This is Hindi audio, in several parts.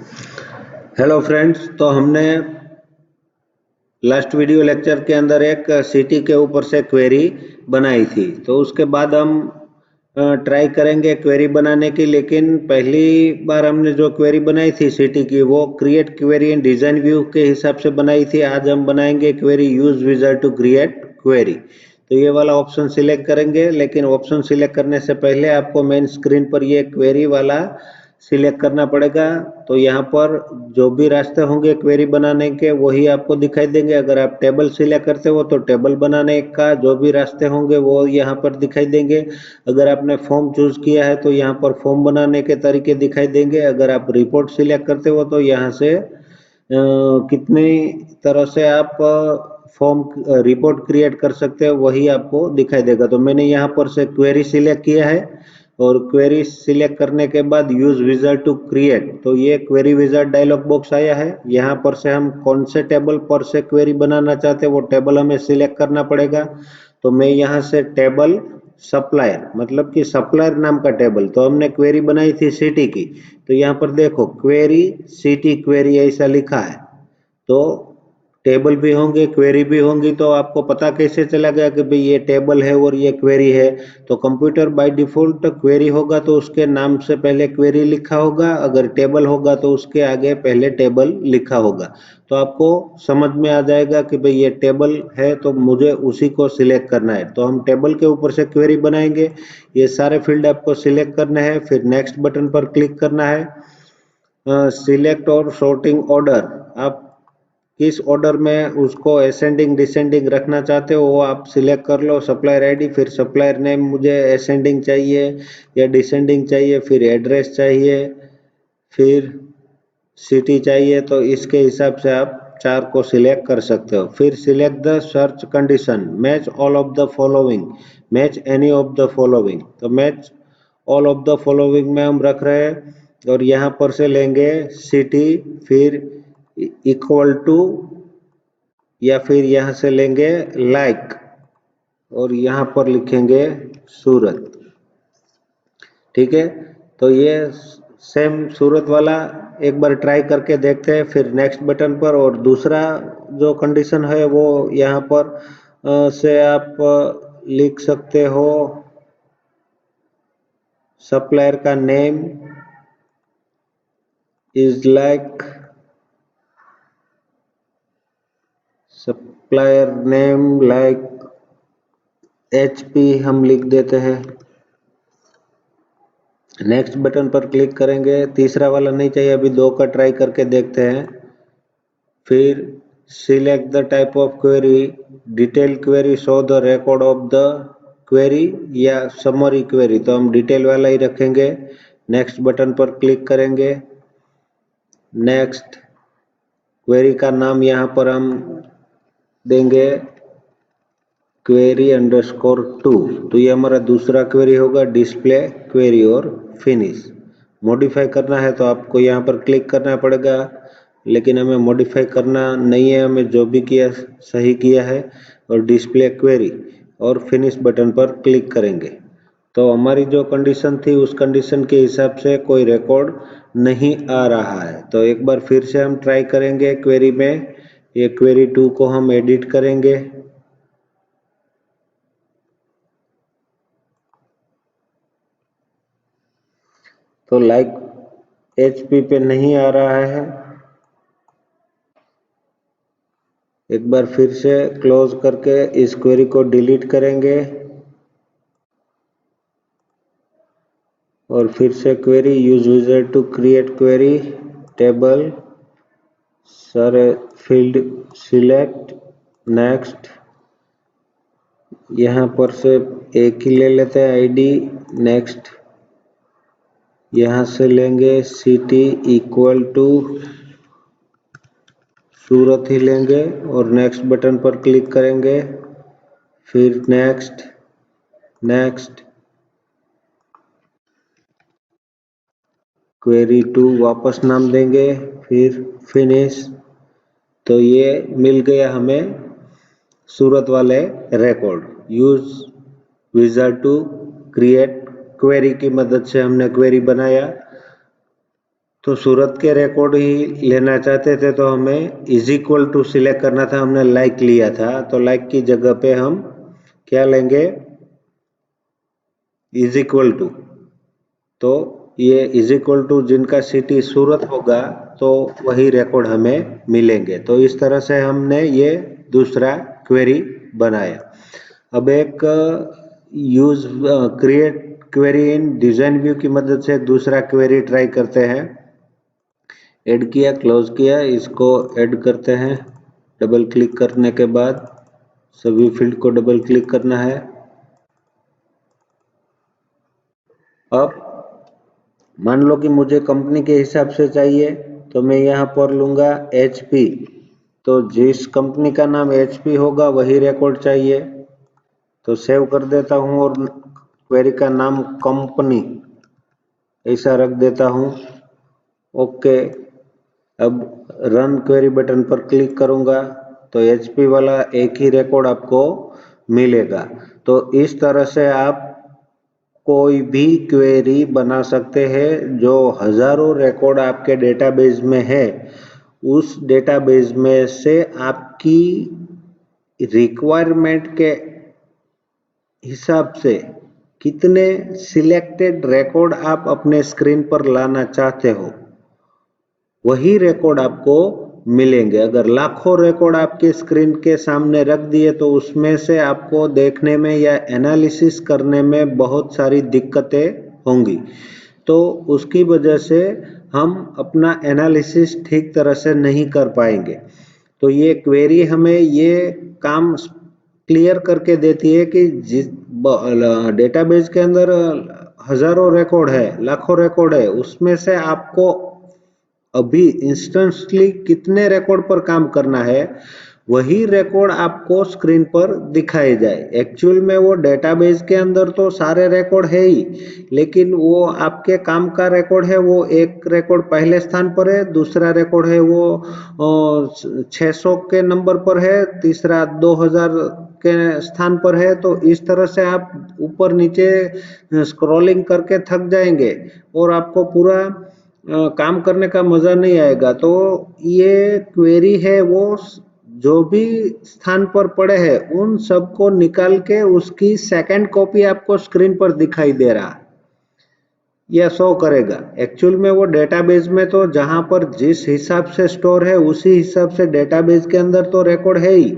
हेलो फ्रेंड्स, तो हमने लास्ट वीडियो लेक्चर के अंदर एक सिटी के ऊपर से क्वेरी बनाई थी। तो उसके बाद हम ट्राई करेंगे क्वेरी बनाने की। लेकिन पहली बार हमने जो क्वेरी बनाई थी सिटी की, वो create query in design view के हिसाब से बनाई थी। आज हम बनाएंगे query use wizard to create query. तो ये वाला ऑप्शन सिलेक्ट करेंगे, लेकिन ऑप्शन सिलेक्ट करने से पहले आपको मेन स्क्रीन पर ये क्वेरी वाला सिलेक्ट करना पड़ेगा। तो यहाँ पर जो भी रास्ते होंगे क्वेरी बनाने के वही आपको दिखाई देंगे। अगर आप टेबल सिलेक्ट करते हो तो टेबल बनाने का जो भी रास्ते होंगे वो यहाँ पर दिखाई देंगे। अगर आपने फॉर्म चूज किया है तो यहाँ पर फॉर्म बनाने के तरीके दिखाई देंगे। अगर आप रिपोर्ट सिलेक्ट करते हो तो यहाँ से कितनी तरह से आप फॉर्म रिपोर्ट क्रिएट कर सकते हो वही आपको दिखाई देगा। तो मैंने यहाँ पर से क्वेरी सिलेक्ट किया है और क्वेरी सिलेक्ट करने के बाद यूज विजार्ड टू क्रिएट, तो ये क्वेरी विजार्ड डायलॉग बॉक्स आया है। यहाँ पर से हम कौन से टेबल पर से क्वेरी बनाना चाहते हैं वो टेबल हमें सिलेक्ट करना पड़ेगा। तो मैं यहाँ से टेबल सप्लायर, मतलब कि सप्लायर नाम का टेबल, तो हमने क्वेरी बनाई थी सिटी की। तो यहाँ पर देखो क्वेरी सिटी क्वेरी ऐसा लिखा है। तो टेबल भी होंगे क्वेरी भी होंगी, तो आपको पता कैसे चला गया कि भाई ये टेबल है और ये क्वेरी है। तो कंप्यूटर बाय डिफॉल्ट क्वेरी होगा तो उसके नाम से पहले क्वेरी लिखा होगा, अगर टेबल होगा तो उसके आगे पहले टेबल लिखा होगा। तो आपको समझ में आ जाएगा कि भाई ये टेबल है तो मुझे उसी को सिलेक्ट करना है। तो हम टेबल के ऊपर से क्वेरी बनाएंगे। ये सारे फील्ड आपको सिलेक्ट करने हैं, फिर नेक्स्ट बटन पर क्लिक करना है। सिलेक्ट और सॉर्टिंग ऑर्डर, आप किस ऑर्डर में उसको असेंडिंग डिसेंडिंग रखना चाहते हो वो आप सिलेक्ट कर लो। सप्लायर आईडी, फिर सप्लायर नेम मुझे असेंडिंग चाहिए या डिसेंडिंग चाहिए, फिर एड्रेस चाहिए, फिर सिटी चाहिए। तो इसके हिसाब से आप चार को सिलेक्ट कर सकते हो। फिर select the search condition, match all of the following, match any of the following. तो match all of the following में हम रख रहे हैं और यहाँ पर से लेंगे सिटी, फिर इक्वल टू, या फिर यहाँ से लेंगे लाइक और यहाँ पर लिखेंगे सूरत। ठीक है, तो ये सेम सूरत वाला एक बार ट्राई करके देखते हैं। फिर नेक्स्ट बटन पर, और दूसरा जो कंडीशन है वो यहाँ पर से आप लिख सकते हो सप्लायर का name is like, supplier name like HP हम लिख देते हैं। नेक्स्ट बटन पर क्लिक करेंगे। तीसरा वाला नहीं चाहिए, अभी दो का ट्राई करके देखते हैं। फिर select the type of query, detail query, show the record of the query, या समरी क्वेरी। तो हम डिटेल वाला ही रखेंगे। नेक्स्ट बटन पर क्लिक करेंगे। नेक्स्ट क्वेरी का नाम यहाँ पर हम देंगे क्वेरी अंडरस्कोर 2। तो ये हमारा दूसरा क्वेरी होगा, डिस्प्ले क्वेरी और फिनिश। मॉडिफाई करना है तो आपको यहाँ पर क्लिक करना पड़ेगा, लेकिन हमें मॉडिफाई करना नहीं है, हमें जो भी किया सही किया है। और डिस्प्ले क्वेरी और फिनिश बटन पर क्लिक करेंगे। तो हमारी जो कंडीशन थी उस कंडीशन के हिसाब से कोई रिकॉर्ड नहीं आ रहा है। तो एक बार फिर से हम ट्राई करेंगे क्वेरी में। ये क्वेरी 2 को हम एडिट करेंगे। तो लाइक HP पे नहीं आ रहा है। एक बार फिर से क्लोज करके इस क्वेरी को डिलीट करेंगे और फिर से query use wizard to create query, table, सारे फील्ड सिलेक्ट, नेक्स्ट। यहाँ पर से एक ही ले लेते हैं ID। नेक्स्ट यहाँ से लेंगे सिटी इक्वल टू सूरत ही लेंगे और नेक्स्ट बटन पर क्लिक करेंगे। फिर नेक्स्ट, नेक्स्ट, क्वेरी 2 वापस नाम देंगे, फिर फिनिश। तो ये मिल गया हमें सूरत वाले record. Use wizard to create query की मदद से हमने क्वेरी बनाया। तो सूरत के रिकॉर्ड ही लेना चाहते थे तो हमें इज इक्वल टू सिलेक्ट करना था, हमने लाइक लिया था, तो लाइक की जगह पे हम क्या लेंगे, इज इक्वल टू। तो ये इज इक्वल टू जिनका सिटी सूरत होगा तो वही रिकॉर्ड हमें मिलेंगे। तो इस तरह से हमने ये दूसरा क्वेरी बनाया। अब एक use create query in design view की मदद से दूसरा क्वेरी ट्राई करते हैं। ऐड किया, क्लोज किया, इसको ऐड करते हैं। डबल क्लिक करने के बाद सभी फील्ड को डबल क्लिक करना है। अब मान लो कि मुझे कंपनी के हिसाब से चाहिए तो मैं यहाँ पर लूंगा HP। तो जिस कंपनी का नाम HP होगा वही रिकॉर्ड चाहिए, तो सेव कर देता हूँ और क्वेरी का नाम कंपनी ऐसा रख देता हूँ। ओके, अब रन क्वेरी बटन पर क्लिक करूंगा तो HP वाला एक ही रिकॉर्ड आपको मिलेगा। तो इस तरह से आप कोई भी क्वेरी बना सकते हैं। जो हजारों रिकॉर्ड आपके डेटाबेस में है, उस डेटाबेस में से आपकी रिक्वायरमेंट के हिसाब से कितने सिलेक्टेड रिकॉर्ड आप अपने स्क्रीन पर लाना चाहते हो, वही रिकॉर्ड आपको मिलेंगे। अगर लाखों रिकॉर्ड आपके स्क्रीन के सामने रख दिए तो उसमें से आपको देखने में या एनालिसिस करने में बहुत सारी दिक्कतें होंगी, तो उसकी वजह से हम अपना एनालिसिस ठीक तरह से नहीं कर पाएंगे। तो ये क्वेरी हमें ये काम क्लियर करके देती है कि जिस डेटाबेस के अंदर हजारों रिकॉर्ड है, लाखों रिकॉर्ड है, उसमें से आपको अभी इंस्टेंटली कितने रिकॉर्ड पर काम करना है, वही रिकॉर्ड आपको स्क्रीन पर दिखाए जाए। एक्चुअल में वो डेटाबेस के अंदर तो सारे रिकॉर्ड है ही, लेकिन वो आपके काम का रिकॉर्ड है, वो एक रिकॉर्ड पहले स्थान पर है, दूसरा रिकॉर्ड है वो 600 के नंबर पर है, तीसरा 2000 के स्थान पर है। तो इस तरह से आप ऊपर नीचे स्क्रॉलिंग करके थक जाएंगे और आपको पूरा काम करने का मजा नहीं आएगा। तो ये क्वेरी है वो जो भी स्थान पर पड़े हैं उन सबको निकाल के उसकी सेकंड कॉपी आपको स्क्रीन पर दिखाई दे रहा है या शो करेगा। एक्चुअल में वो डेटाबेस में तो जहां पर जिस हिसाब से स्टोर है उसी हिसाब से डेटाबेस के अंदर तो रिकॉर्ड है ही,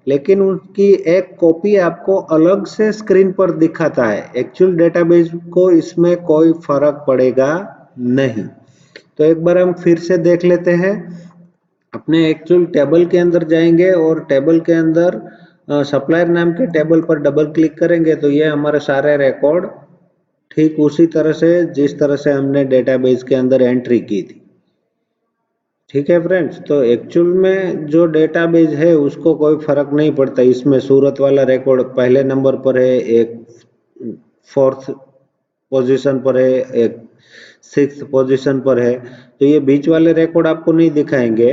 लेकिन उनकी एक कॉपी आपको अलग से स्क्रीन पर दिखाता है। एक्चुअल डेटाबेस को इसमें कोई फर्क पड़ेगा नहीं। तो एक बार हम फिर से देख लेते हैं। अपने एक्चुअल टेबल के अंदर जाएंगे और टेबल के अंदर सप्लायर नाम के टेबल पर डबल क्लिक करेंगे तो ये हमारे सारे रिकॉर्ड ठीक उसी तरह से जिस तरह से हमने डेटाबेस के अंदर एंट्री की थी। ठीक है फ्रेंड्स, तो एक्चुअल में जो डेटाबेस है उसको कोई फर्क नहीं पड़ता। इसमें सूरत वाला रिकॉर्ड पहले नंबर पर है, एक 4th पोजीशन पर है, एक 6th पोजीशन पर है। तो ये बीच वाले रिकॉर्ड आपको नहीं दिखाएंगे।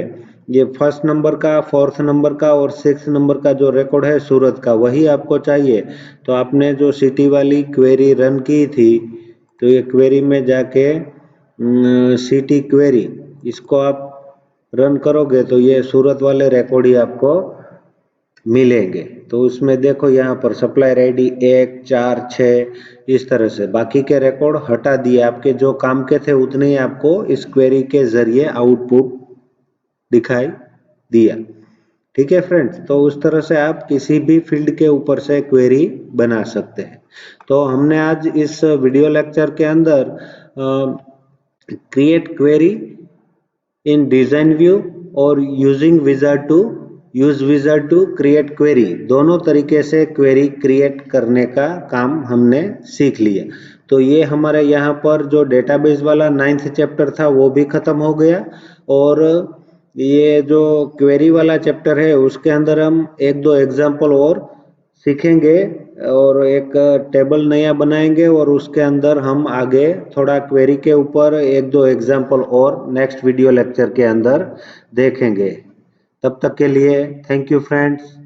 ये 1st नंबर का, 4th नंबर का और 6th नंबर का जो रिकॉर्ड है सूरत का, वही आपको चाहिए। तो आपने जो सिटी वाली क्वेरी रन की थी, तो ये क्वेरी में जाके सिटी क्वेरी इसको आप रन करोगे तो ये सूरत वाले रिकॉर्ड ही आपको मिलेंगे। तो उसमें देखो यहाँ पर सप्लायर आईडी 1, 4, 6 इस तरह से बाकी के रिकॉर्ड हटा दिए। आपके जो काम के थे उतने ही आपको इस क्वेरी के जरिए आउटपुट दिखाई दिया। ठीक है फ्रेंड्स, तो उस तरह से आप किसी भी फील्ड के ऊपर से क्वेरी बना सकते हैं। तो हमने आज इस वीडियो लेक्चर के अंदर create query in design view और using wizard to use wizard to create query, दोनों तरीके से क्वेरी क्रिएट करने का काम हमने सीख लिया। तो ये हमारे यहाँ पर जो डेटाबेस वाला 9th चैप्टर था वो भी खत्म हो गया, और ये जो क्वेरी वाला चैप्टर है उसके अंदर हम एक दो एग्जाम्पल और सीखेंगे और एक टेबल नया बनाएंगे और उसके अंदर हम आगे थोड़ा क्वेरी के ऊपर एक दो एग्जाम्पल और नेक्स्ट वीडियो लेक्चर के अंदर देखेंगे। तब तक के लिए थैंक यू फ्रेंड्स।